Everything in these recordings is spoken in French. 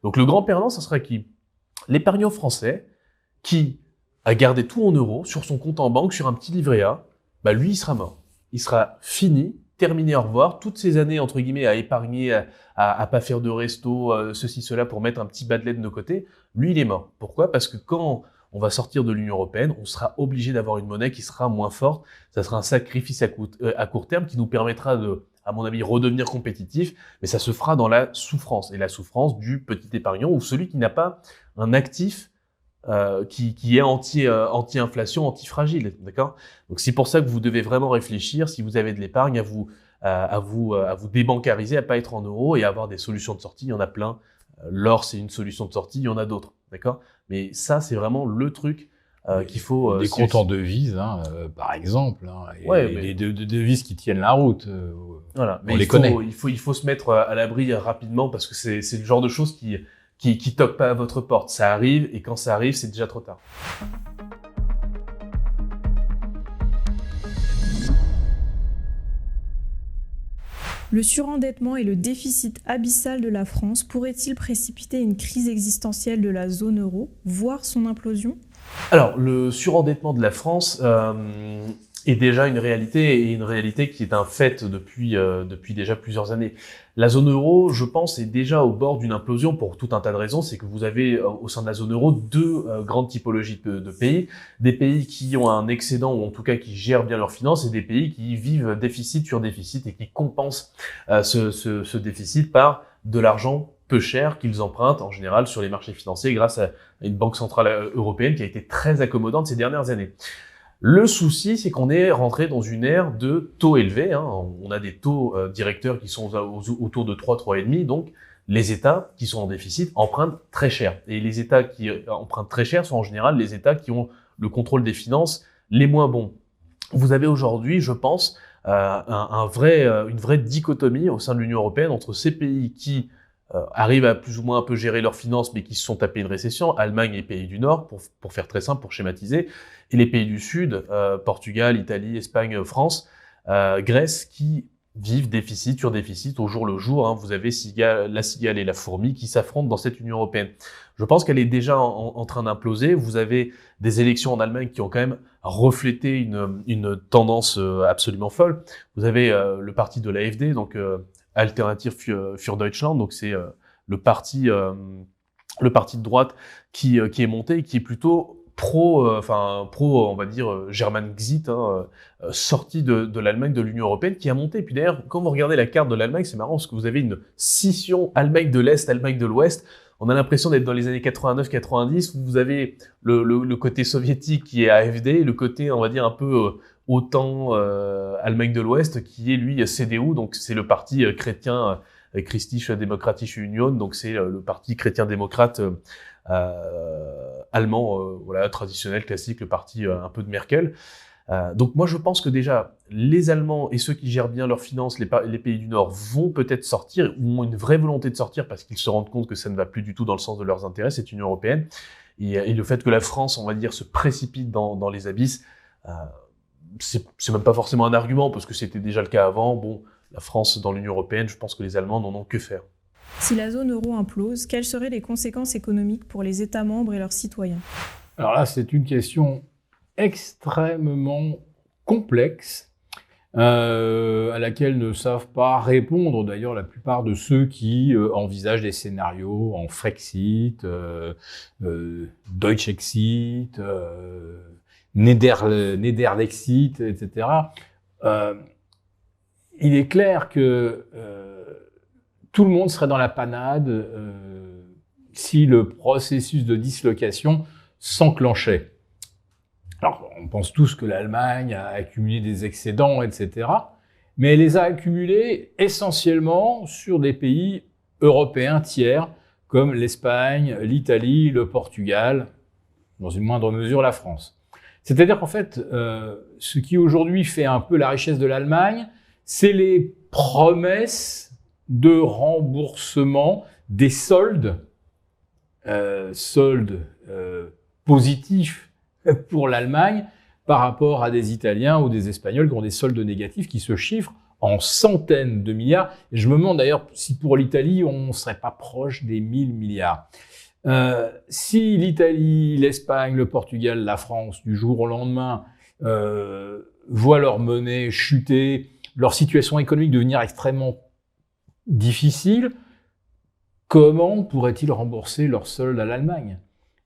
Donc le grand perdant, ça sera qui? L'épargnant français qui a gardé tout en euros sur son compte en banque, sur un petit livret A, bah lui, il sera mort. Il sera fini, terminé, au revoir. Toutes ces années, entre guillemets, à épargner, à pas faire de resto, ceci, cela, pour mettre un petit bas de laine de côté, lui, il est mort. Pourquoi? Parce que quand on va sortir de l'Union européenne, on sera obligé d'avoir une monnaie qui sera moins forte. Ça sera un sacrifice à court terme qui nous permettra de, à mon avis, redevenir compétitif, mais ça se fera dans la souffrance. Et la souffrance du petit épargnant ou celui qui n'a pas un actif qui est anti-inflation, anti-fragile, d'accord? Donc c'est pour ça que vous devez vraiment réfléchir, si vous avez de l'épargne, à vous débancariser, à pas être en euros et à avoir des solutions de sortie. Il y en a plein. L'or, c'est une solution de sortie, il y en a d'autres, d'accord? Mais ça, c'est vraiment le truc qu'il faut... des comptes en devises, par exemple, Ouais, et des devises qui tiennent la route. Voilà, mais on les connaît. Il faut se mettre à l'abri rapidement parce que c'est le genre de choses qui toquent pas à votre porte. Ça arrive et quand ça arrive, c'est déjà trop tard. Le surendettement et le déficit abyssal de la France pourraient-ils précipiter une crise existentielle de la zone euro, voire son implosion? Alors, le surendettement de la France est déjà une réalité, et une réalité qui est un fait depuis déjà plusieurs années. La zone euro, je pense, est déjà au bord d'une implosion pour tout un tas de raisons. C'est que vous avez au sein de la zone euro deux grandes typologies de pays. Des pays qui ont un excédent, ou en tout cas qui gèrent bien leurs finances, et des pays qui vivent déficit sur déficit et qui compensent ce déficit par de l'argent peu cher qu'ils empruntent en général sur les marchés financiers grâce à une banque centrale européenne qui a été très accommodante ces dernières années. Le souci, c'est qu'on est rentré dans une ère de taux élevés. On a des taux directeurs qui sont autour de 3, 3,5. Donc, les États qui sont en déficit empruntent très cher. Et les États qui empruntent très cher sont en général les États qui ont le contrôle des finances les moins bons. Vous avez aujourd'hui, je pense, une vraie dichotomie au sein de l'Union européenne entre ces pays qui arrivent à plus ou moins un peu gérer leurs finances, mais qui se sont tapés une récession, Allemagne et pays du Nord, pour faire très simple, pour schématiser, et les pays du Sud, Portugal, Italie, Espagne, France, Grèce, qui vivent déficit sur déficit au jour le jour. Vous avez la cigale et la fourmi qui s'affrontent dans cette Union européenne. Je pense qu'elle est déjà en train d'imploser. Vous avez des élections en Allemagne qui ont quand même reflété une tendance absolument folle. Vous avez le parti de l'AfD, donc Alternative für Deutschland, donc c'est le parti de droite qui est monté et qui est plutôt pro, on va dire Germanexit, sorti de l'Allemagne, de l'Union européenne, qui a monté. Et puis d'ailleurs, quand vous regardez la carte de l'Allemagne, c'est marrant parce que vous avez une scission Allemagne de l'Est, Allemagne de l'Ouest. On a l'impression d'être dans les années 89-90, où vous avez le côté soviétique qui est AfD, le côté, on va dire, un peu OTAN, Allemagne de l'Ouest, qui est lui CDU, donc c'est le parti chrétien, Christliche Demokratische Union, donc c'est le parti chrétien-démocrate allemand, voilà, traditionnel, classique, le parti un peu de Merkel. Donc moi je pense que déjà les Allemands et ceux qui gèrent bien leurs finances, les pays du Nord vont peut-être sortir, ou ont une vraie volonté de sortir parce qu'ils se rendent compte que ça ne va plus du tout dans le sens de leurs intérêts, cette Union européenne. Et le fait que la France, on va dire, se précipite dans les abysses, c'est même pas forcément un argument parce que c'était déjà le cas avant. Bon, la France dans l'Union européenne, je pense que les Allemands n'en ont que faire. Si la zone euro implose, quelles seraient les conséquences économiques pour les États membres et leurs citoyens? Alors là, c'est une question extrêmement complexe à laquelle ne savent pas répondre d'ailleurs la plupart de ceux qui envisagent des scénarios en Frexit, Deutschexit, Nederlexit, etc. Il est clair que tout le monde serait dans la panade si le processus de dislocation s'enclenchait. Alors, on pense tous que l'Allemagne a accumulé des excédents, etc. Mais elle les a accumulés essentiellement sur des pays européens tiers, comme l'Espagne, l'Italie, le Portugal, dans une moindre mesure la France. C'est-à-dire qu'en fait, ce qui aujourd'hui fait un peu la richesse de l'Allemagne, c'est les promesses de remboursement des soldes positifs pour l'Allemagne par rapport à des Italiens ou des Espagnols qui ont des soldes négatifs qui se chiffrent en centaines de milliards. Et je me demande d'ailleurs si pour l'Italie, on ne serait pas proche des 1000 milliards. Si l'Italie, l'Espagne, le Portugal, la France, du jour au lendemain, voient leur monnaie chuter, leur situation économique devenir extrêmement difficile, comment pourraient-ils rembourser leur solde à l'Allemagne ?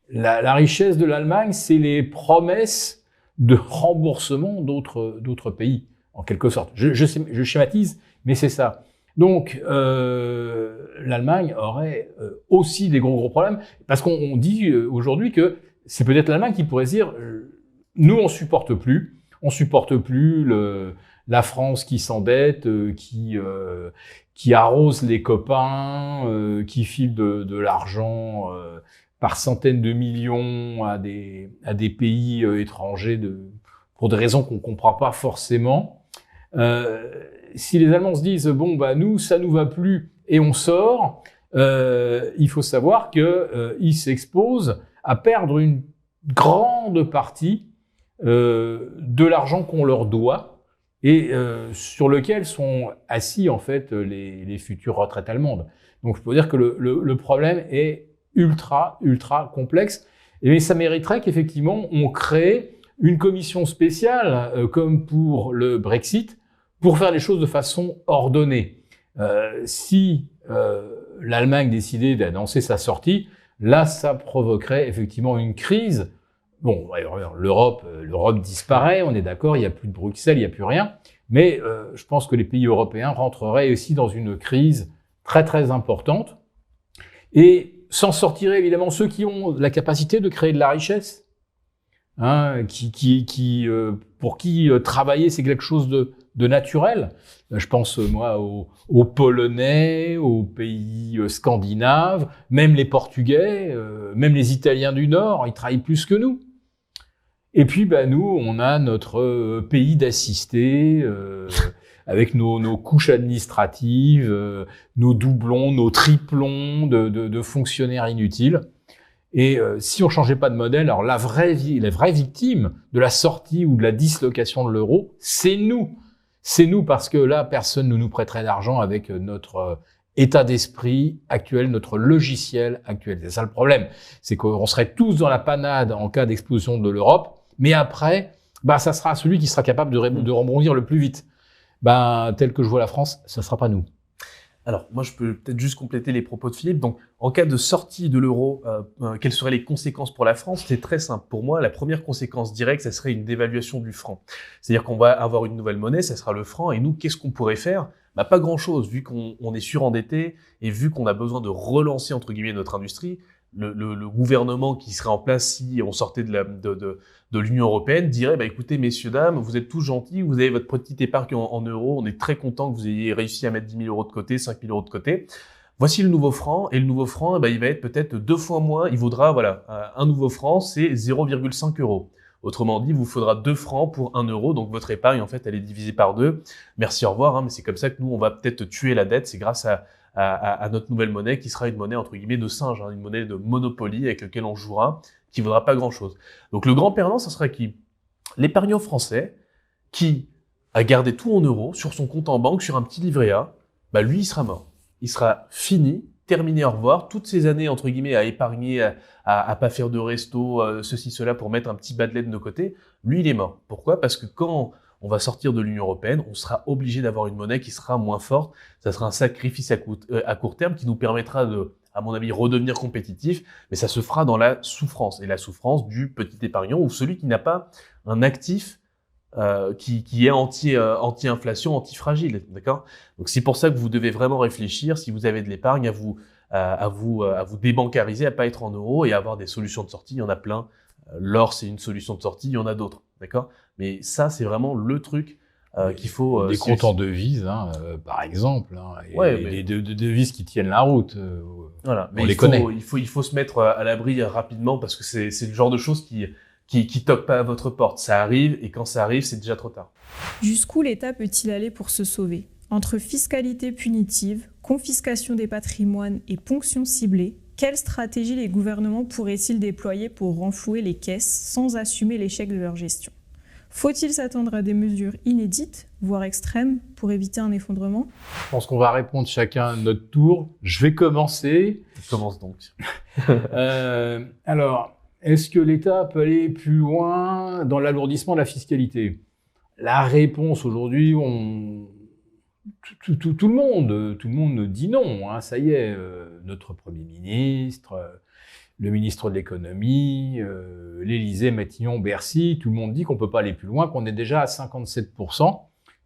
La richesse de l'Allemagne, c'est les promesses de remboursement d'autres pays, en quelque sorte. Je schématise, mais c'est ça. Donc, l'Allemagne aurait aussi des gros problèmes, parce qu'on dit aujourd'hui que c'est peut-être l'Allemagne qui pourrait se dire nous, on supporte plus la France qui s'endette, qui arrose les copains, qui file de l'argent par centaines de millions à des pays étrangers pour des raisons qu'on comprend pas forcément. Si les Allemands se disent bon bah nous ça nous va plus et on sort, il faut savoir que ils s'exposent à perdre une grande partie de l'argent qu'on leur doit et sur lequel sont assis en fait les futures retraites allemandes. Donc je peux dire que le problème est ultra complexe et ça mériterait qu'effectivement on crée une commission spéciale comme pour le Brexit pour faire les choses de façon ordonnée. Si l'Allemagne décidait d'annoncer sa sortie, là ça provoquerait effectivement une crise. Bon, l'Europe disparaît, on est d'accord, il n'y a plus de Bruxelles, il n'y a plus rien. Mais je pense que les pays européens rentreraient aussi dans une crise très importante. Et s'en sortiraient évidemment ceux qui ont la capacité de créer de la richesse, hein, pour qui travailler c'est quelque chose de naturel. Je pense moi aux Polonais, aux pays scandinaves, même les Portugais, même les Italiens du Nord, ils travaillent plus que nous. Et puis, nous, on a notre pays d'assistés, avec nos couches administratives, nos doublons, nos triplons de fonctionnaires inutiles. Et si on changeait pas de modèle, alors la vraie victime de la sortie ou de la dislocation de l'euro, c'est nous. C'est nous parce que là, personne ne nous prêterait d'argent avec notre état d'esprit actuel, notre logiciel actuel. C'est ça le problème. C'est qu'on serait tous dans la panade en cas d'explosion de l'Europe. Mais après, ça sera celui qui sera capable de rebondir le plus vite. Tel que je vois la France, ça sera pas nous. Alors, moi, je peux peut-être juste compléter les propos de Philippe. Donc, en cas de sortie de l'euro, quelles seraient les conséquences pour la France ? C'est très simple. Pour moi, la première conséquence directe, ça serait une dévaluation du franc. C'est-à-dire qu'on va avoir une nouvelle monnaie, ça sera le franc. Et nous, qu'est-ce qu'on pourrait faire ? Pas grand-chose, vu qu'on est surendetté et vu qu'on a besoin de relancer, entre guillemets, notre industrie. Le gouvernement qui serait en place si on sortait de l'Union européenne dirait écoutez messieurs dames, vous êtes tous gentils, vous avez votre petite épargne en euros, on est très content que vous ayez réussi à mettre 10 000 euros de côté, 5 000 euros de côté. Voici le nouveau franc et le nouveau franc il va être peut-être 2 fois moins, il vaudra un nouveau franc c'est 0,5 euros. Autrement dit, il vous faudra 2 francs pour 1 euro, donc votre épargne en fait elle est divisée par 2. Merci, au revoir, mais c'est comme ça que nous on va peut-être tuer la dette, c'est grâce à notre nouvelle monnaie qui sera une monnaie entre guillemets de singe, une monnaie de Monopoly avec laquelle on jouera, qui vaudra pas grand-chose. Donc le grand perdant, ça sera qui ? L'épargnant français qui a gardé tout en euros sur son compte en banque, sur un petit livret A, lui il sera mort. Il sera fini, terminé, au revoir. Toutes ces années entre guillemets à épargner, à pas faire de resto, ceci, cela pour mettre un petit badelet de nos côtés, lui il est mort. Pourquoi ? Parce que quand on va sortir de l'Union européenne, on sera obligé d'avoir une monnaie qui sera moins forte. Ça sera un sacrifice à court terme qui nous permettra de, à mon avis, redevenir compétitif, mais ça se fera dans la souffrance. Et la souffrance du petit épargnant ou celui qui n'a pas un actif qui est anti-inflation, anti-fragile, d'accord ? Donc c'est pour ça que vous devez vraiment réfléchir, si vous avez de l'épargne, à vous débancariser, à pas être en euros et à avoir des solutions de sortie. Il y en a plein. L'or, c'est une solution de sortie, il y en a d'autres, d'accord ? Mais ça, c'est vraiment le truc qu'il faut... des comptes en devises, par exemple, des devises qui tiennent la route. Voilà, mais on les connaît. Il faut se mettre à l'abri rapidement parce que c'est le genre de choses qui toquent pas à votre porte. Ça arrive et quand ça arrive, c'est déjà trop tard. Jusqu'où l'État peut-il aller pour se sauver ? Entre fiscalité punitive, confiscation des patrimoines et ponction ciblée, quelle stratégie les gouvernements pourraient-ils déployer pour renflouer les caisses sans assumer l'échec de leur gestion ? Faut-il s'attendre à des mesures inédites, voire extrêmes, pour éviter un effondrement ? Je pense qu'on va répondre chacun à notre tour. Je vais commencer. Commence donc. Alors, est-ce que l'État peut aller plus loin dans l'alourdissement de la fiscalité ? La réponse aujourd'hui, tout le monde dit non. Hein, ça y est, notre Premier ministre, le ministre de l'économie, l'Élysée, Matignon, Bercy, tout le monde dit qu'on ne peut pas aller plus loin, qu'on est déjà à 57%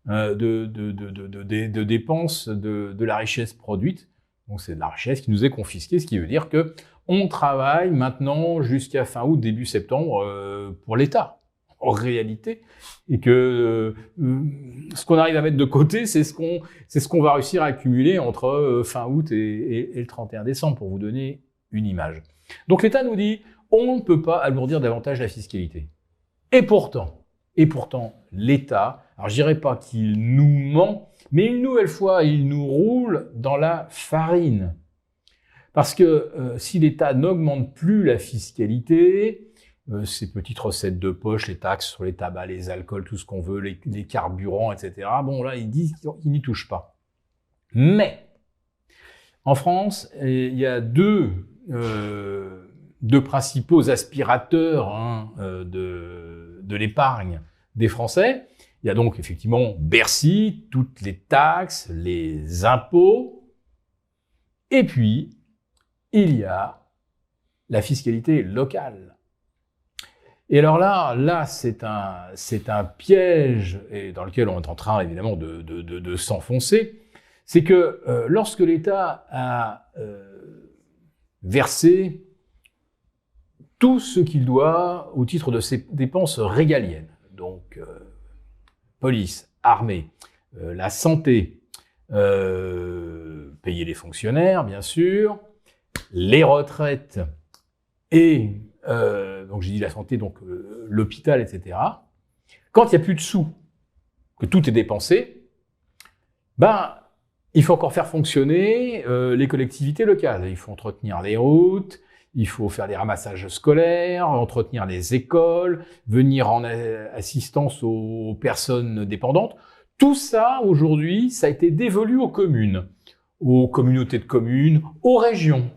de dépenses de la richesse produite. Donc c'est de la richesse qui nous est confisquée, ce qui veut dire que on travaille maintenant jusqu'à fin août, début septembre pour l'État, en réalité, et que ce qu'on arrive à mettre de côté, c'est ce qu'on va réussir à accumuler entre fin août et le 31 décembre, pour vous donner une image. Donc l'État nous dit, on ne peut pas alourdir davantage la fiscalité. Et pourtant, l'État, alors je dirais pas qu'il nous ment, mais une nouvelle fois, il nous roule dans la farine. Parce que si l'État n'augmente plus la fiscalité, ces petites recettes de poche, les taxes sur les tabacs, les alcools, tout ce qu'on veut, les carburants, etc., bon là, il dit qu'il n'y touche pas. Mais, en France, il y a deux principaux aspirateurs de l'épargne des Français. Il y a donc effectivement Bercy, toutes les taxes, les impôts, et puis il y a la fiscalité locale. Et alors là c'est un piège et dans lequel on est en train évidemment de s'enfoncer. C'est que lorsque l'État a versé tout ce qu'il doit au titre de ses dépenses régaliennes, donc police, armée, la santé, payer les fonctionnaires, bien sûr, les retraites et, donc j'ai dit la santé, donc l'hôpital, etc. Quand il n'y a plus de sous, que tout est dépensé, il faut encore faire fonctionner les collectivités locales. Il faut entretenir les routes, il faut faire des ramassages scolaires, entretenir les écoles, venir en assistance aux personnes dépendantes. Tout ça, aujourd'hui, ça a été dévolu aux communes, aux communautés de communes, aux régions.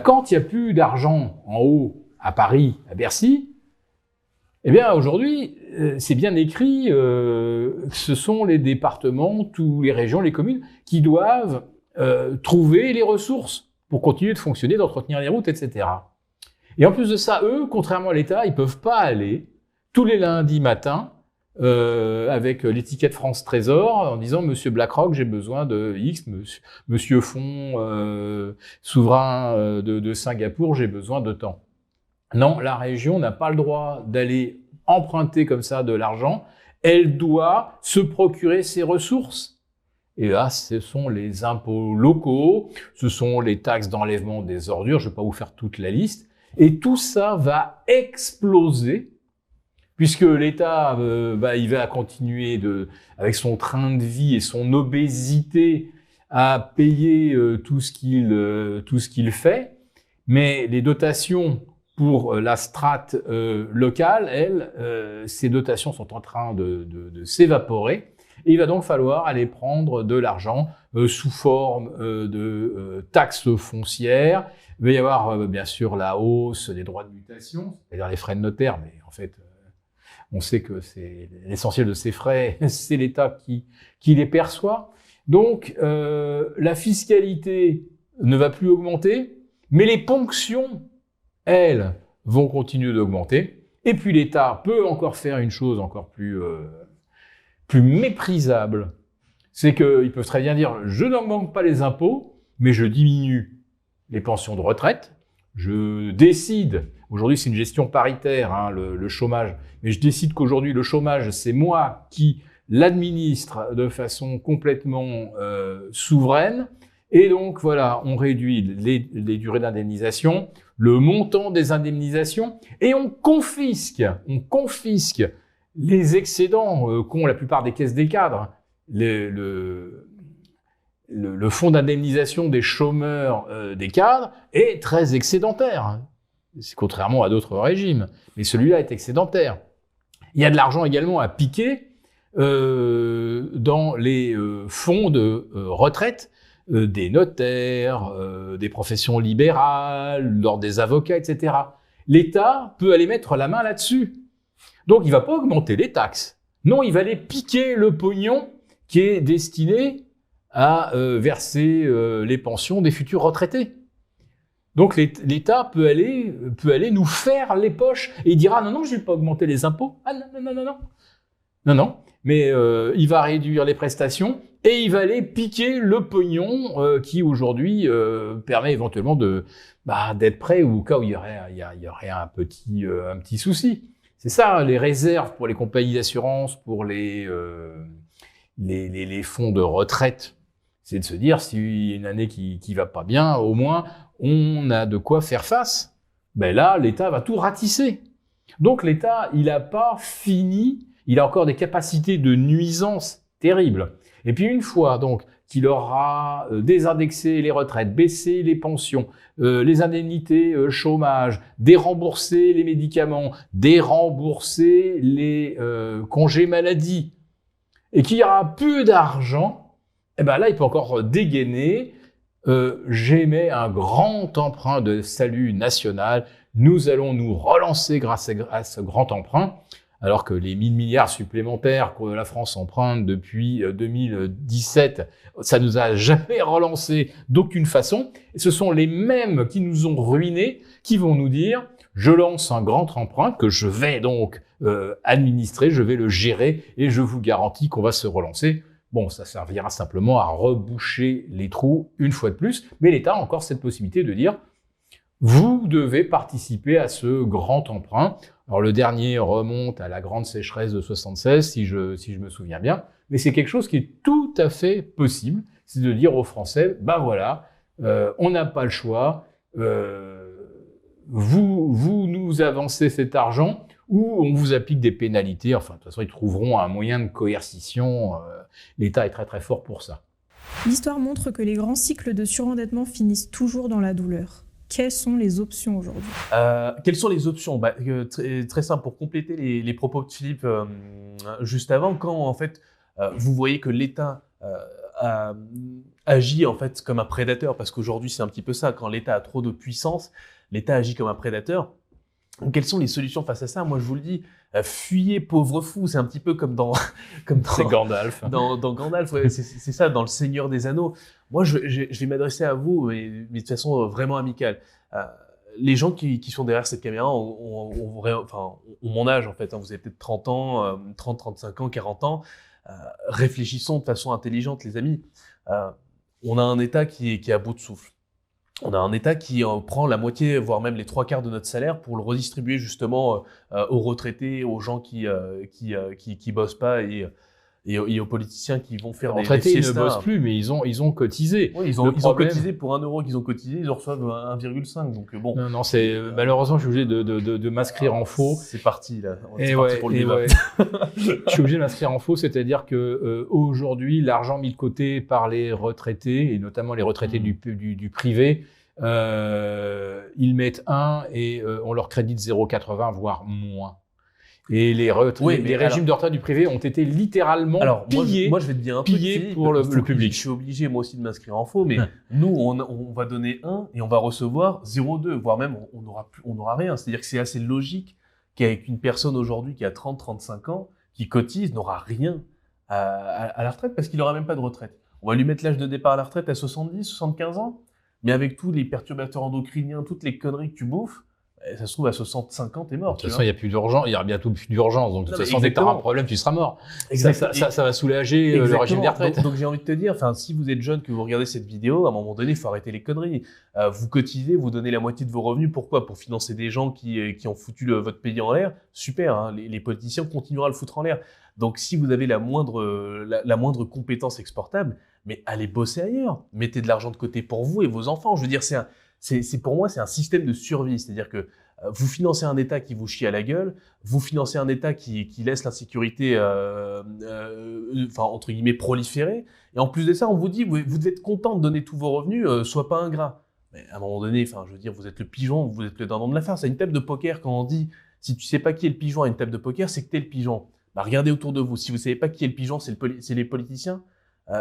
Quand il n'y a plus d'argent en haut, à Paris, à Bercy, eh bien, aujourd'hui, c'est bien écrit, ce sont les départements, tous les régions, les communes qui doivent trouver les ressources pour continuer de fonctionner, d'entretenir les routes, etc. Et en plus de ça, eux, contrairement à l'État, ils peuvent pas aller tous les lundis matins avec l'étiquette France Trésor en disant « Monsieur BlackRock, j'ai besoin de X, Monsieur Fonds souverain de Singapour, j'ai besoin de temps ». Non, la région n'a pas le droit d'aller emprunter comme ça de l'argent. Elle doit se procurer ses ressources. Et là, ce sont les impôts locaux, ce sont les taxes d'enlèvement des ordures, je ne vais pas vous faire toute la liste. Et tout ça va exploser, puisque l'État il va continuer avec son train de vie et son obésité à payer tout ce qu'il fait. Mais les dotations pour la strate locale, elles, ces dotations sont en train de s'évaporer. Et il va donc falloir aller prendre de l'argent sous forme de taxes foncières. Il va y avoir bien sûr la hausse des droits de mutation, c'est-à-dire les frais de notaire, mais en fait, on sait que c'est l'essentiel de ces frais, c'est l'État qui les perçoit. Donc, la fiscalité ne va plus augmenter, mais les ponctions, elles, vont continuer d'augmenter. Et puis l'État peut encore faire une chose encore plus méprisable, c'est qu'ils peuvent très bien dire « je n'augmente pas les impôts, mais je diminue les pensions de retraite, je décide, aujourd'hui c'est une gestion paritaire, hein, le chômage, mais je décide qu'aujourd'hui le chômage, c'est moi qui l'administre de façon complètement souveraine, et donc voilà, on réduit les durées d'indemnisation, le montant des indemnisations, et on confisque les excédents qu'ont la plupart des caisses des cadres, le fonds d'indemnisation des chômeurs des cadres est très excédentaire, contrairement à d'autres régimes, mais celui-là est excédentaire. Il y a de l'argent également à piquer dans les fonds de retraite des notaires, des professions libérales, l'ordre des avocats, etc. L'État peut aller mettre la main là-dessus. Donc, il ne va pas augmenter les taxes. Non, il va aller piquer le pognon qui est destiné à verser les pensions des futurs retraités. Donc, l'État peut aller nous faire les poches et il dira « Non, je ne vais pas augmenter les impôts. Ah non. Mais il va réduire les prestations et il va aller piquer le pognon qui aujourd'hui permet éventuellement d'être prêt au cas où il y aurait un petit souci. C'est ça, les réserves pour les compagnies d'assurance, pour les fonds de retraite. C'est de se dire, s'il y a une année qui va pas bien, au moins, on a de quoi faire face. Ben là, l'État va tout ratisser. Donc l'État, il n'a pas fini, il a encore des capacités de nuisance terribles. Et puis une fois donc qu'il aura désindexé les retraites, baissé les pensions, les indemnités chômage, déremboursé les médicaments, déremboursé les congés maladie, et qu'il y aura plus d'argent, eh ben là, il peut encore dégainer. J'émets un grand emprunt de salut national. Nous allons nous relancer grâce à ce grand emprunt, alors que les 1000 milliards supplémentaires que la France emprunte depuis 2017, ça nous a jamais relancé d'aucune façon. Et ce sont les mêmes qui nous ont ruinés, qui vont nous dire « Je lance un grand emprunt que je vais donc administrer, je vais le gérer et je vous garantis qu'on va se relancer. » Bon, ça servira simplement à reboucher les trous une fois de plus, mais l'État a encore cette possibilité de dire « Vous devez participer à ce grand emprunt ». Alors le dernier remonte à la grande sécheresse de 76, si je me souviens bien, mais c'est quelque chose qui est tout à fait possible, c'est de dire aux Français, voilà, on n'a pas le choix, vous nous avancez cet argent ou on vous applique des pénalités, enfin de toute façon ils trouveront un moyen de coercition, l'État est très très fort pour ça. L'histoire montre que les grands cycles de surendettement finissent toujours dans la douleur. Quelles sont les options aujourd'hui ? Quelles sont les options ? Très simple, pour compléter les propos de Philippe juste avant, quand en fait vous voyez que l'État agit en fait comme un prédateur, parce qu'aujourd'hui c'est un petit peu ça, quand l'État a trop de puissance, l'État agit comme un prédateur. Quelles sont les solutions face à ça ? Moi je vous le dis, fuyez pauvre fou, c'est un petit peu comme dans c'est Gandalf. Dans Gandalf, ouais, c'est ça, dans le Seigneur des Anneaux. Moi je vais m'adresser à vous, mais de façon vraiment amicale. Les gens qui sont derrière cette caméra ont mon âge en fait, hein. Vous avez peut-être 30 ans, 30, 35 ans, 40 ans. Réfléchissons de façon intelligente, les amis. On a un État qui est à bout de souffle. On a un État qui prend la moitié, voire même les 3/4 de notre salaire pour le redistribuer justement aux retraités, aux gens qui bossent pas et aux politiciens qui vont faire des retraités. Ils ne bossent plus, mais ils ont cotisé. Oui, ils ont cotisé pour 1 euro qu'ils ont cotisé, ils en reçoivent 1,5. Donc bon. Non, c'est malheureusement je suis obligé de m'inscrire en faux. C'est parti là. C'est parti pour le débat. Je suis obligé de m'inscrire en faux, c'est-à-dire que aujourd'hui l'argent mis de côté par les retraités et notamment les retraités du privé, ils mettent 1 et on leur crédite 0,80 voire moins. Et les régimes de retraite du privé ont été littéralement pillés. Moi, je vais te dire un truc, pour le public. Je suis obligé moi aussi de m'inscrire en faux, mais nous, on va donner 1 et on va recevoir 0,2, voire même on n'aura rien. C'est-à-dire que c'est assez logique qu'avec une personne aujourd'hui qui a 30-35 ans, qui cotise, n'aura rien à la retraite parce qu'il n'aura même pas de retraite. On va lui mettre l'âge de départ à la retraite à 70, 75 ans, mais avec tous les perturbateurs endocriniens, toutes les conneries que tu bouffes, ça se trouve à 65 ans, t'es mort. De toute façon, il n'y a plus d'urgence, il y aura bientôt plus d'urgence. Donc, de toute façon, dès que tu auras un problème, tu seras mort. Ça va soulager le régime des retraites. Donc, j'ai envie de te dire, si vous êtes jeune, que vous regardez cette vidéo, à un moment donné, il faut arrêter les conneries. Vous cotisez, vous donnez la moitié de vos revenus. Pourquoi ? Pour financer des gens qui ont foutu votre pays en l'air. Super, hein, les politiciens continueront à le foutre en l'air. Donc, si vous avez la moindre compétence exportable, mais allez bosser ailleurs. Mettez de l'argent de côté pour vous et vos enfants. Je veux dire, pour moi, c'est un système de survie. C'est-à-dire que vous financez un État qui vous chie à la gueule, vous financez un État qui laisse l'insécurité, entre guillemets, proliférer. Et en plus de ça, on vous dit, vous devez être content de donner tous vos revenus, sois pas ingrat. Mais à un moment donné, je veux dire, vous êtes le pigeon, vous êtes le dindon de la farce. C'est une table de poker quand on dit Si tu sais pas qui est le pigeon à une table de poker, c'est que t'es le pigeon. Bah, regardez autour de vous. Si vous savez pas qui est le pigeon, c'est les politiciens.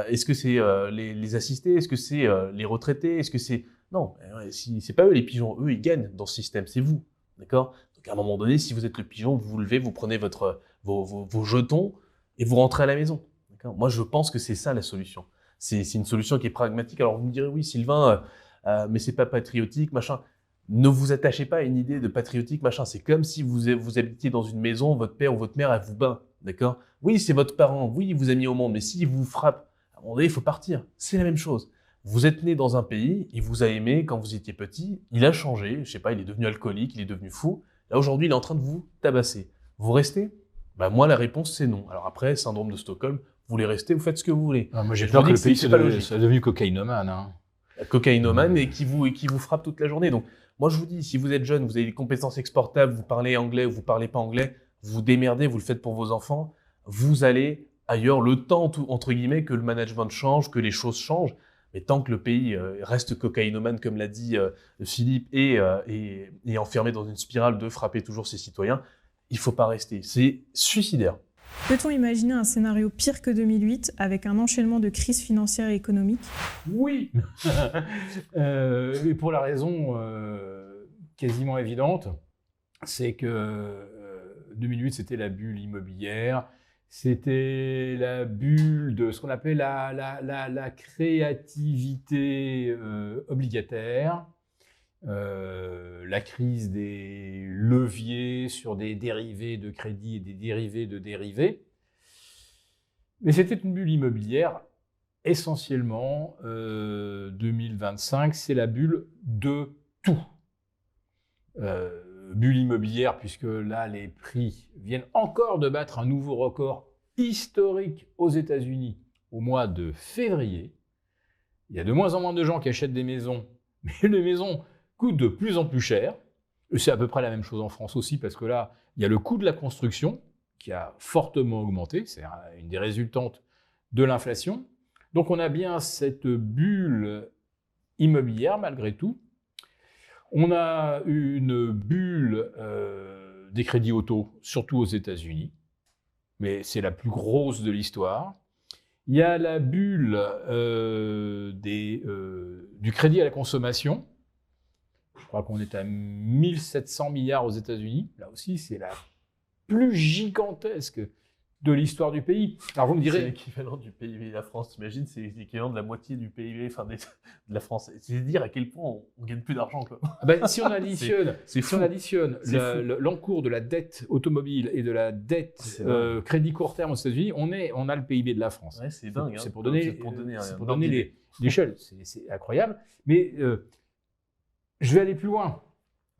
Est-ce que c'est les assistés? Est-ce que c'est les retraités? Est-ce que c'est... Non, si, c'est pas eux les pigeons. Eux, ils gagnent dans ce système. C'est vous. D'accord? Donc, à un moment donné, si vous êtes le pigeon, vous vous levez, vous prenez vos jetons et vous rentrez à la maison. D'accord? Moi, je pense que c'est ça la solution. C'est une solution qui est pragmatique. Alors, vous me direz, oui, Sylvain, mais c'est pas patriotique, machin. Ne vous attachez pas à une idée de patriotique, machin. C'est comme si vous habitiez dans une maison, votre père ou votre mère, elle vous bat. D'accord? Oui, c'est votre parent. Oui, il vous a mis au monde. Mais s'il vous frappe, à un moment donné, il faut partir. C'est la même chose. Vous êtes né dans un pays, il vous a aimé quand vous étiez petit, il a changé, je sais pas, il est devenu alcoolique, il est devenu fou. Là, aujourd'hui, il est en train de vous tabasser. Vous restez? Bah, moi, la réponse, c'est non. Alors après, syndrome de Stockholm, vous voulez rester, vous faites ce que vous voulez. Moi, j'ai Je peur vous que dis le pays c'est pas logique. soit devenu cocaïnomane. Hein. Cocaïnomane et qui vous frappe toute la journée. Donc, moi, je vous dis, si vous êtes jeune, vous avez des compétences exportables, vous parlez anglais ou vous parlez pas anglais, vous vous démerdez, vous le faites pour vos enfants, vous allez ailleurs le temps, entre guillemets, que le management change, que les choses changent. Mais tant que le pays reste cocaïnomane, comme l'a dit Philippe, et enfermé dans une spirale de frapper toujours ses citoyens, il faut pas rester. C'est suicidaire. Peut-on imaginer un scénario pire que 2008 avec un enchaînement de crises financières et économiques? Oui. Et pour la raison quasiment évidente, c'est que 2008, c'était la bulle immobilière. C'était la bulle de ce qu'on appelait la créativité obligataire, la crise des leviers sur des dérivés de crédit et des dérivés de dérivés. Mais c'était une bulle immobilière essentiellement 2025, c'est la bulle de tout. Bulle immobilière, puisque là, les prix viennent encore de battre un nouveau record historique aux États-Unis au mois de février. Il y a de moins en moins de gens qui achètent des maisons, mais les maisons coûtent de plus en plus cher. C'est à peu près la même chose en France aussi, parce que là, il y a le coût de la construction qui a fortement augmenté. C'est une des résultantes de l'inflation. Donc, on a bien cette bulle immobilière, malgré tout. On a une bulle des crédits auto, surtout aux États-Unis, mais c'est la plus grosse de l'histoire. Il y a la bulle du crédit à la consommation. Je crois qu'on est à 1700 milliards aux États-Unis. Là aussi, c'est la plus gigantesque de l'histoire du pays. Alors vous me direz... C'est l'équivalent du PIB de la France, t'imagines, c'est l'équivalent de la moitié du PIB de la France. C'est dire à quel point on gagne plus d'argent, quoi. Si on additionne, l'encours de la dette automobile et de la dette crédit court terme aux États-Unis, on a le PIB de la France. Ouais, c'est dingue. C'est pour donner l'échelle. C'est incroyable. Mais je vais aller plus loin.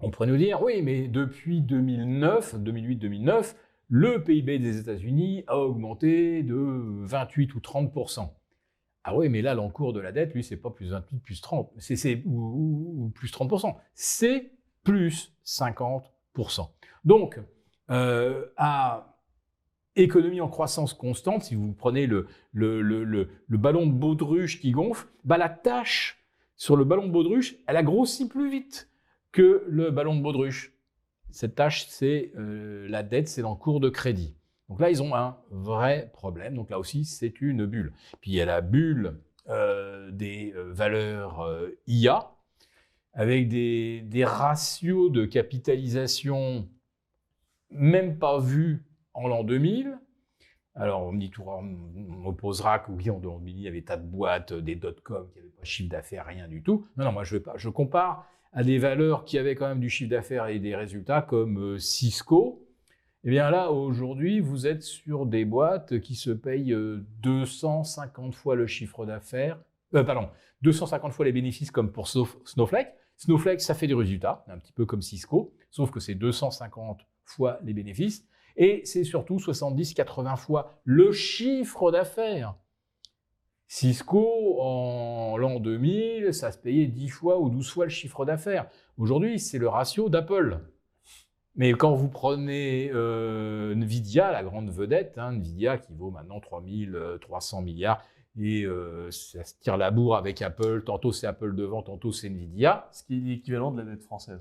On pourrait nous dire, oui, mais depuis 2008-2009, le PIB des États-Unis a augmenté de 28 ou 30%. Ah oui, mais là, l'encours de la dette, lui, c'est pas plus 28, plus 30, ou plus 30%. C'est plus 50%. Donc, à économie en croissance constante, si vous prenez le ballon de baudruche qui gonfle, la tâche sur le ballon de baudruche, elle a grossi plus vite que le ballon de baudruche. Cette tâche, c'est la dette, c'est l'encours de crédit. Donc là, ils ont un vrai problème. Donc là aussi, c'est une bulle. Puis il y a la bulle des valeurs IA, avec des ratios de capitalisation même pas vus en l'an 2000. Alors, on opposera que oui, en 2000, il y avait tas de boîtes, des dot-com qui n'avaient pas de chiffre d'affaires, rien du tout. Non, moi, je veux pas. Je compare à des valeurs qui avaient quand même du chiffre d'affaires et des résultats comme Cisco. Eh bien là, aujourd'hui, vous êtes sur des boîtes qui se payent 250 fois le chiffre d'affaires, 250 fois les bénéfices comme pour Snowflake. Snowflake, ça fait des résultats, un petit peu comme Cisco, sauf que c'est 250 fois les bénéfices et c'est surtout 70-80 fois le chiffre d'affaires. Cisco, en l'an 2000, ça se payait 10 fois ou 12 fois le chiffre d'affaires. Aujourd'hui, c'est le ratio d'Apple. Mais quand vous prenez Nvidia, la grande vedette, Nvidia qui vaut maintenant 3300 milliards, et ça se tire la bourre avec Apple, tantôt c'est Apple devant, tantôt c'est Nvidia. Ce qui est l'équivalent de la dette française.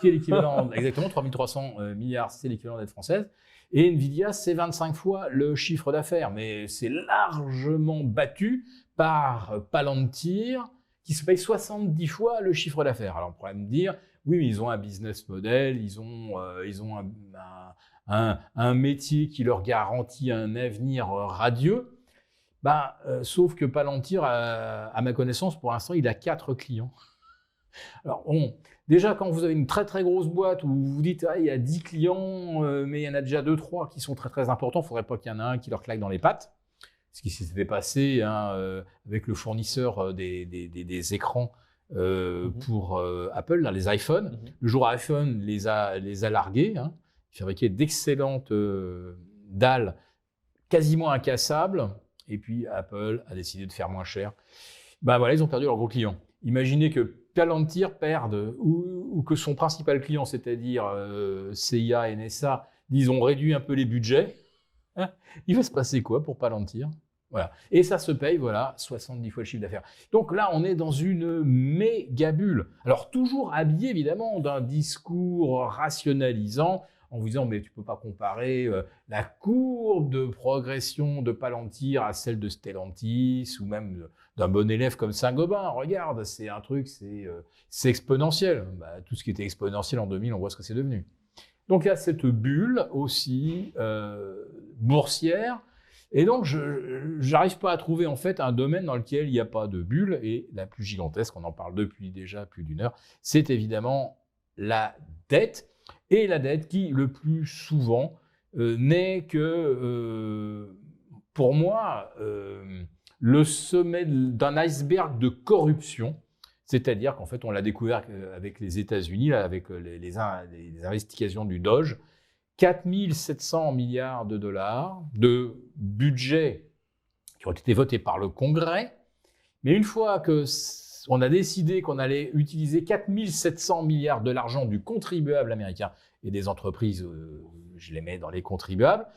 qui est l'équivalent, exactement, 3300 milliards, c'est l'équivalent dette française. Et Nvidia, c'est 25 fois le chiffre d'affaires. Mais c'est largement battu par Palantir, qui se paye 70 fois le chiffre d'affaires. Alors, on pourrait me dire, oui, mais ils ont un business model, ils ont un métier qui leur garantit un avenir radieux. Sauf que Palantir, à ma connaissance, pour l'instant, il a 4 clients. Alors, déjà, quand vous avez une très très grosse boîte où vous vous dites, il y a 10 clients, mais il y en a déjà 2-3 qui sont très très importants, il ne faudrait pas qu'il y en ait un qui leur claque dans les pattes. Ce qui s'était passé avec le fournisseur des écrans pour Apple, là, les iPhones. Le jour où iPhone les a largués, ils fabriquaient d'excellentes dalles quasiment incassables, et puis Apple a décidé de faire moins cher. Voilà, ils ont perdu leur gros client. Imaginez que Palantir perde, ou que son principal client, c'est-à-dire CIA et NSA, disent on réduit un peu les budgets. Il va se passer quoi pour Palantir? Voilà. Et ça se paye, 70 fois le chiffre d'affaires. Donc là, on est dans une méga bulle. Alors, toujours habillé, évidemment, d'un discours rationalisant, en vous disant, mais tu peux pas comparer la courbe de progression de Palantir à celle de Stellantis, ou même d'un bon élève comme Saint-Gobain. Regarde, c'est un truc, c'est exponentiel. Tout ce qui était exponentiel en 2000, on voit ce que c'est devenu. Donc, il y a cette bulle aussi boursière. Et donc, je n'arrive pas à trouver en fait un domaine dans lequel il n'y a pas de bulle. Et la plus gigantesque, on en parle depuis déjà plus d'1 heure, c'est évidemment la dette. Et la dette qui, le plus souvent, n'est que, pour moi, le sommet d'un iceberg de corruption. C'est-à-dire qu'en fait, on l'a découvert avec les États-Unis, avec les investigations du DOJ, 4 700 milliards de dollars de budget qui ont été votés par le Congrès. Mais une fois qu'on a décidé qu'on allait utiliser 4 700 milliards de l'argent du contribuable américain et des entreprises, je les mets dans les contribuables,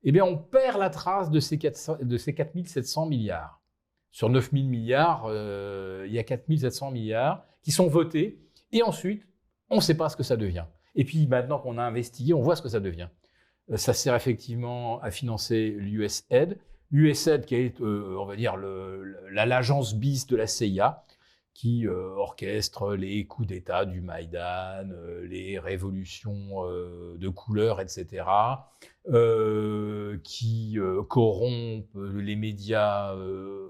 eh bien on perd la trace de ces 4 700 milliards. Sur 9 000 milliards, il y a 4 700 milliards qui sont votés et ensuite, on ne sait pas ce que ça devient. Et puis maintenant qu'on a investigué, on voit ce que ça devient. Ça sert effectivement à financer l'USAID. L'USAID qui est, on va dire, l'agence bis de la CIA, qui orchestre les coups d'État du Maïdan, les révolutions de couleur, etc., qui corrompt les médias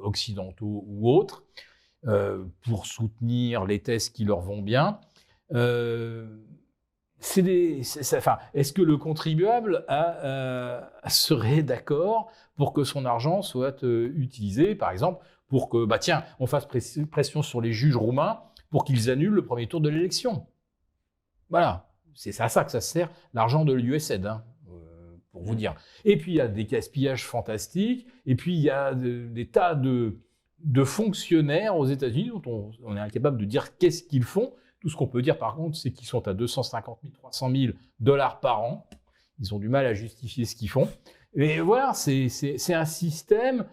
occidentaux ou autres pour soutenir les thèses qui leur vont bien. Est-ce que le contribuable serait d'accord pour que son argent soit utilisé, par exemple, pour que, on fasse pression sur les juges roumains pour qu'ils annulent le premier tour de l'élection? Voilà, c'est à ça que ça sert, l'argent de l'USAID, pour vous dire. Et puis, il y a des gaspillages fantastiques, et puis il y a des tas de fonctionnaires aux États-Unis dont on est incapable de dire qu'est-ce qu'ils font. Tout ce qu'on peut dire, par contre, c'est qu'ils sont à 250 000, 300 000 dollars par an. Ils ont du mal à justifier ce qu'ils font. Et voilà, c'est un système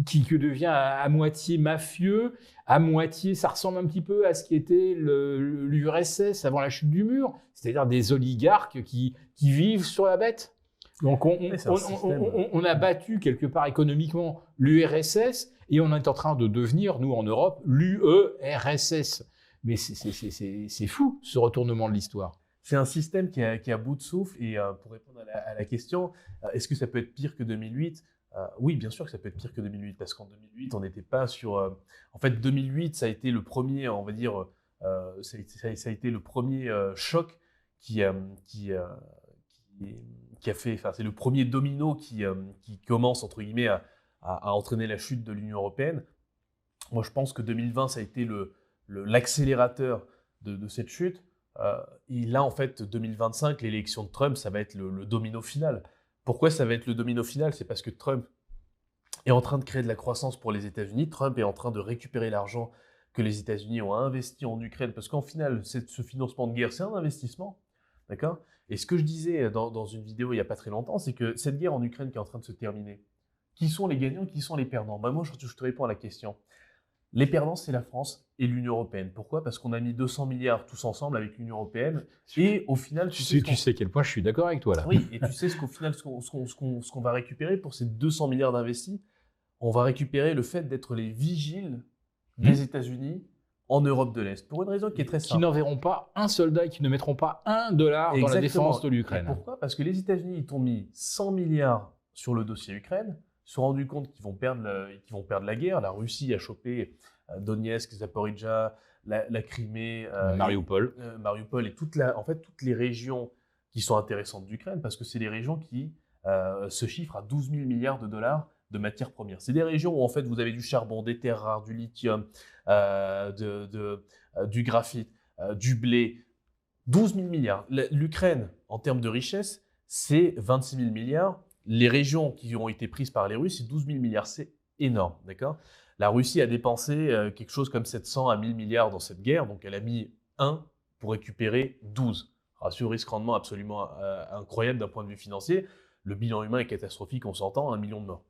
qui devient à moitié mafieux, à moitié, ça ressemble un petit peu à ce qui était l'URSS avant la chute du mur, c'est-à-dire des oligarques qui vivent sur la bête. Donc on a battu quelque part économiquement l'URSS et on est en train de devenir, nous en Europe, l'UERSS. Mais c'est fou, ce retournement de l'histoire. C'est un système qui est à bout de souffle. Et pour répondre à la question, est-ce que ça peut être pire que 2008 ? Oui, bien sûr que ça peut être pire que 2008, parce qu'en 2008, on n'était pas sur... En fait, 2008, ça a été le premier, on va dire, ça a été le premier choc qui a fait... Enfin, c'est le premier domino qui commence, entre guillemets, à entraîner la chute de l'Union européenne. Moi, je pense que 2020, ça a été l'accélérateur de cette chute. Et là, en fait, 2025, l'élection de Trump, ça va être le domino final. Pourquoi ça va être le domino final ? C'est parce que Trump est en train de créer de la croissance pour les États-Unis. Trump est en train de récupérer l'argent que les États-Unis ont investi en Ukraine, parce qu'en final, ce financement de guerre, c'est un investissement. D'accord ? Et ce que je disais dans une vidéo il n'y a pas très longtemps, c'est que cette guerre en Ukraine qui est en train de se terminer, qui sont les gagnants, qui sont les perdants ? Moi, je te réponds à la question. Les perdants, c'est la France et l'Union européenne. Pourquoi? Parce qu'on a mis 200 milliards tous ensemble avec l'Union européenne. Et au final, tu sais à quel point je suis d'accord avec toi là. Oui, et tu sais ce qu'au final, ce qu'on va récupérer pour ces 200 milliards d'investis, on va récupérer le fait d'être les vigiles des États-Unis en Europe de l'Est. Pour une raison qui est très simple. Qui n'enverront pas un soldat et qui ne mettront pas $1 dans la défense de l'Ukraine. Pourquoi? Parce que les États-Unis, ils t'ont mis 100 milliards sur le dossier Ukraine. Ils se sont rendus compte qu'ils vont perdre la guerre. La Russie a chopé Donetsk, Zaporijjia, la Crimée, Mariupol et toutes les régions qui sont intéressantes d'Ukraine, parce que c'est des régions qui se chiffrent à 12 000 milliards de dollars de matières premières. C'est des régions où en fait vous avez du charbon, des terres rares, du lithium, du graphite, du blé. 12 000 milliards. L'Ukraine, en termes de richesse, c'est 26 000 milliards. Les régions qui ont été prises par les Russes, c'est 12 000 milliards. C'est énorme, d'accord? La Russie a dépensé quelque chose comme 700 à 1000 milliards dans cette guerre, donc elle a mis 1 pour récupérer 12. Ratio risque-rendement absolument incroyable d'un point de vue financier. Le bilan humain est catastrophique, on s'entend, 1 million de morts.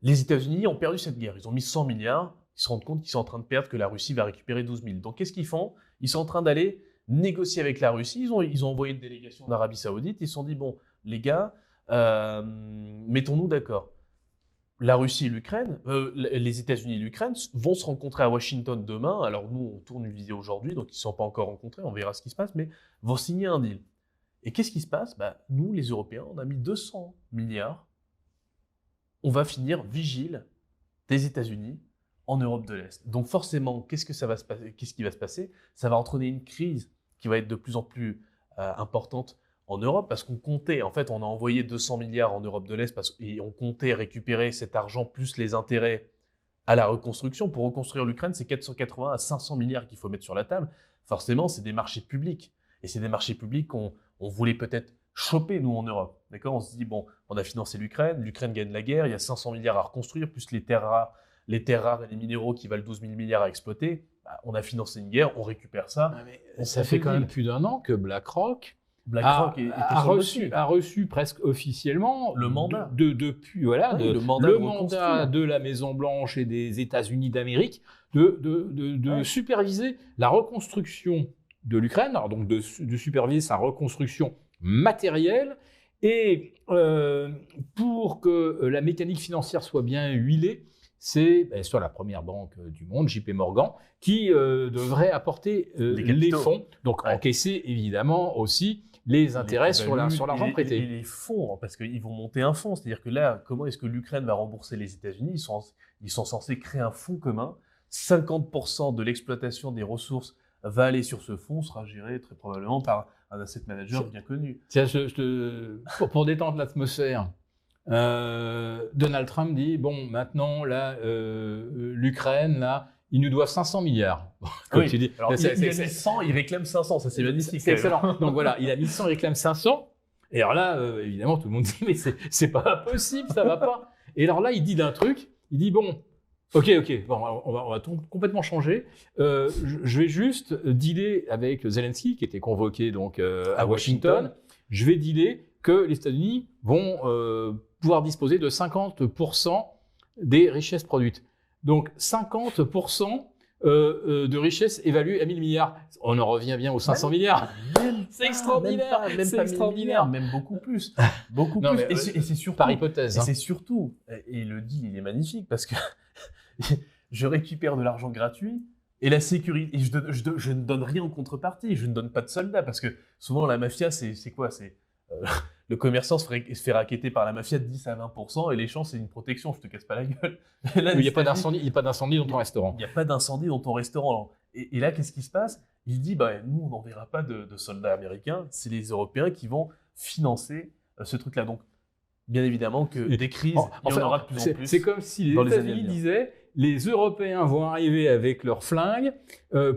Les États-Unis ont perdu cette guerre. Ils ont mis 100 milliards. Ils se rendent compte qu'ils sont en train de perdre, que la Russie va récupérer 12 000. Donc, qu'est-ce qu'ils font? Ils sont en train d'aller négocier avec la Russie. Ils ont envoyé une délégation d'Arabie Saoudite. Ils se sont dit, bon, les gars, mettons-nous d'accord. La Russie et l'Ukraine, les États-Unis et l'Ukraine vont se rencontrer à Washington demain. Alors, nous, on tourne une vidéo aujourd'hui, donc ils ne sont pas encore rencontrés. On verra ce qui se passe, mais vont signer un deal. Et qu'est-ce qui se passe? Nous, les Européens, on a mis 200 milliards. On va finir vigile des États-Unis en Europe de l'Est. Donc forcément, qu'est-ce qui va se passer? Ça va entraîner une crise qui va être de plus en plus importante en Europe, parce qu'on comptait, en fait, on a envoyé 200 milliards en Europe de l'Est et on comptait récupérer cet argent plus les intérêts à la reconstruction. Pour reconstruire l'Ukraine, c'est 480 à 500 milliards qu'il faut mettre sur la table. Forcément, c'est des marchés publics. Et c'est des marchés publics qu'on voulait peut-être choper, nous, en Europe. D'accord? On se dit, bon, on a financé l'Ukraine gagne la guerre, il y a 500 milliards à reconstruire, plus les terres rares et les minéraux qui valent 12 000 milliards à exploiter. On a financé une guerre, on récupère ça. Ça fait quand même plus d'1 an que BlackRock a reçu presque officiellement le mandat le mandat de la Maison Blanche et des États-Unis d'Amérique de superviser la reconstruction de l'Ukraine, alors donc de superviser sa reconstruction matérielle, et pour que la mécanique financière soit bien huilée, c'est soit la première banque du monde, JP Morgan, qui devrait apporter les fonds, donc encaisser évidemment aussi les intérêts sur l'argent prêté. Et les fonds, parce qu'ils vont monter un fonds, c'est-à-dire que là, comment est-ce que l'Ukraine va rembourser les États-Unis? Ils sont censés créer un fonds commun. 50% de l'exploitation des ressources va aller sur ce fonds, sera géré très probablement par un asset manager bien connu. Tiens, pour détendre l'atmosphère, Donald Trump dit, bon, maintenant, là, l'Ukraine, là, il nous doit 500 milliards. Comme tu dis. Alors, il a mis 100, il réclame 500, ça c'est magnifique. C'est excellent. Donc voilà, il a mis 100, il réclame 500. Et alors là, évidemment, tout le monde dit, mais c'est pas possible, ça va pas. Et alors là, il dit d'un truc, il dit, bon, ok, bon, on va complètement changer. Je vais juste dealer avec Zelensky, qui était convoqué donc à Washington. Je vais dealer que les États-Unis vont pouvoir disposer de 50% des richesses produites. Donc 50% de richesses évaluées à 1000 milliards. On en revient bien aux 500 milliards. C'est extraordinaire. C'est extraordinaire. Même beaucoup plus. Beaucoup non, plus. Et c'est surtout. Par hypothèse. Et c'est surtout. Et il le dit, il est magnifique parce que je récupère de l'argent gratuit et la sécurité. Et je ne donne rien en contrepartie. Je ne donne pas de soldats parce que souvent la mafia, c'est quoi? C'est le commerçant se fait racketter par la mafia de 10 à 20% et l'échange, c'est une protection, je te casse pas la gueule. Là, il n'y a pas d'incendie dans ton restaurant. Il n'y a pas d'incendie dans ton restaurant. Et là, qu'est-ce qui se passe? Il dit, nous, on n'enverra pas de soldats américains, c'est les Européens qui vont financer ce truc-là. Donc, bien évidemment que des crises, il y en aura de plus en plus. C'est comme si les États-Unis disaient, les Européens vont arriver avec leurs flingues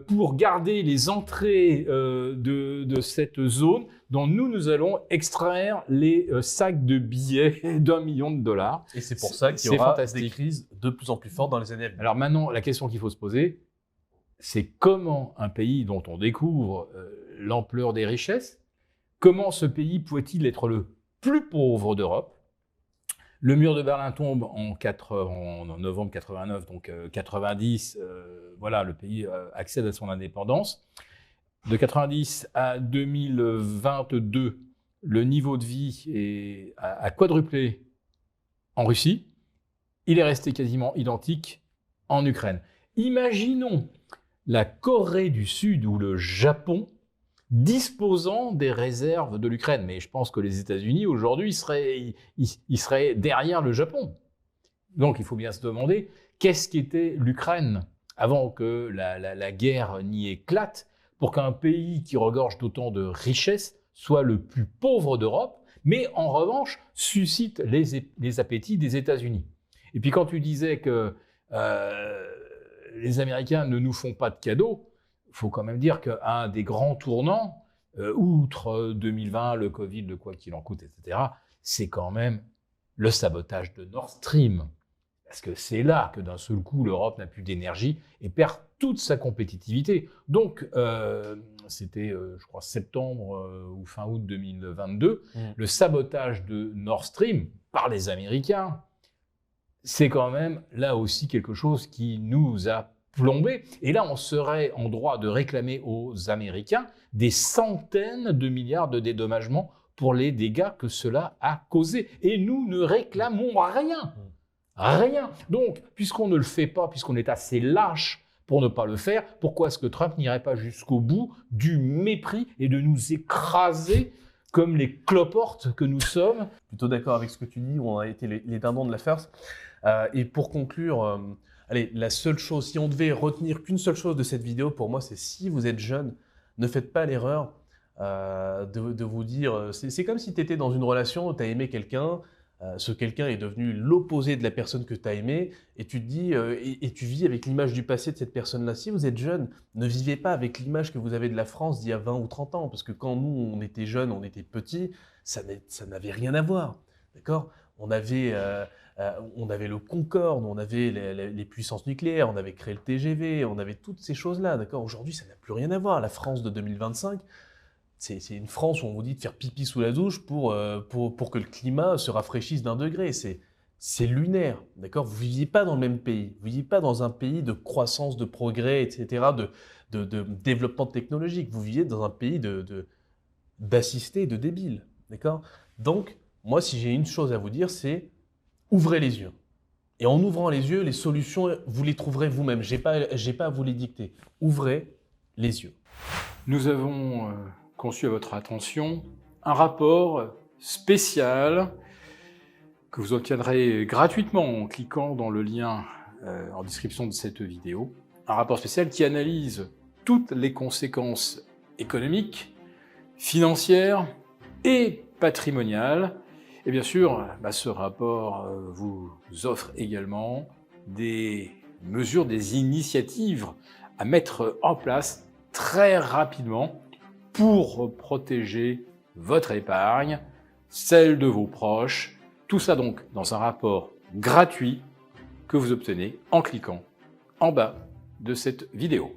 pour garder les entrées de cette zone dont nous allons extraire les sacs de billets d'1 million de dollars. Et c'est pour ça qu'il y aura des crises de plus en plus fortes dans les années à venir. Alors maintenant, la question qu'il faut se poser, c'est comment un pays dont on découvre l'ampleur des richesses, comment ce pays pouvait-il être le plus pauvre d'Europe, Le mur de Berlin tombe en novembre 89, donc 90, voilà, le pays accède à son indépendance. De 90 à 2022, le niveau de vie a quadruplé en Russie. Il est resté quasiment identique en Ukraine. Imaginons la Corée du Sud ou le Japon disposant des réserves de l'Ukraine. Mais je pense que les États-Unis, aujourd'hui, ils seraient derrière le Japon. Donc, il faut bien se demander, qu'est-ce qu'était l'Ukraine avant que la guerre n'y éclate, pour qu'un pays qui regorge d'autant de richesses soit le plus pauvre d'Europe, mais en revanche, suscite les appétits des États-Unis. Et puis, quand tu disais que les Américains ne nous font pas de cadeaux, il faut quand même dire qu'un des grands tournants, outre 2020, le Covid, le quoi qu'il en coûte, etc., c'est quand même le sabotage de Nord Stream. Parce que c'est là que d'un seul coup, l'Europe n'a plus d'énergie et perd toute sa compétitivité. Donc, c'était, je crois, septembre ou fin août 2022, le sabotage de Nord Stream par les Américains, c'est quand même là aussi quelque chose qui nous a plombé. Et là, on serait en droit de réclamer aux Américains des centaines de milliards de dédommagements pour les dégâts que cela a causés. Et nous ne réclamons rien. Rien. Donc, puisqu'on ne le fait pas, puisqu'on est assez lâche pour ne pas le faire, pourquoi est-ce que Trump n'irait pas jusqu'au bout du mépris et de nous écraser comme les cloportes que nous sommes? Plutôt d'accord avec ce que tu dis, où on a été les dindons de la farce. Et pour conclure, allez, la seule chose, si on devait retenir qu'une seule chose de cette vidéo, pour moi, c'est si vous êtes jeune, ne faites pas l'erreur de vous dire... C'est comme si tu étais dans une relation, tu as aimé quelqu'un, ce quelqu'un est devenu l'opposé de la personne que tu as aimée, et tu te dis, et tu vis avec l'image du passé de cette personne-là. Si vous êtes jeune, ne vivez pas avec l'image que vous avez de la France d'il y a 20 ou 30 ans, parce que quand nous, on était jeunes, on était petits, ça n'avait rien à voir, d'accord ? On avait le Concorde, on avait les puissances nucléaires, on avait créé le TGV, on avait toutes ces choses-là, d'accord ? Aujourd'hui, ça n'a plus rien à voir. La France de 2025, c'est une France où on vous dit de faire pipi sous la douche pour que le climat se rafraîchisse d'1 degré. C'est lunaire, d'accord ? Vous viviez pas dans le même pays. Vous viviez pas dans un pays de croissance, de progrès, etc., de développement technologique. Vous viviez dans un pays d'assistés, de débiles, d'accord ? Donc, moi, si j'ai une chose à vous dire, c'est ouvrez les yeux. Et en ouvrant les yeux, les solutions, vous les trouverez vous-même. J'ai pas à vous les dicter. Ouvrez les yeux. Nous avons conçu à votre attention un rapport spécial que vous obtiendrez gratuitement en cliquant dans le lien en description de cette vidéo. Un rapport spécial qui analyse toutes les conséquences économiques, financières et patrimoniales. Et bien sûr, ce rapport vous offre également des mesures, des initiatives à mettre en place très rapidement pour protéger votre épargne, celle de vos proches. Tout ça donc dans un rapport gratuit que vous obtenez en cliquant en bas de cette vidéo.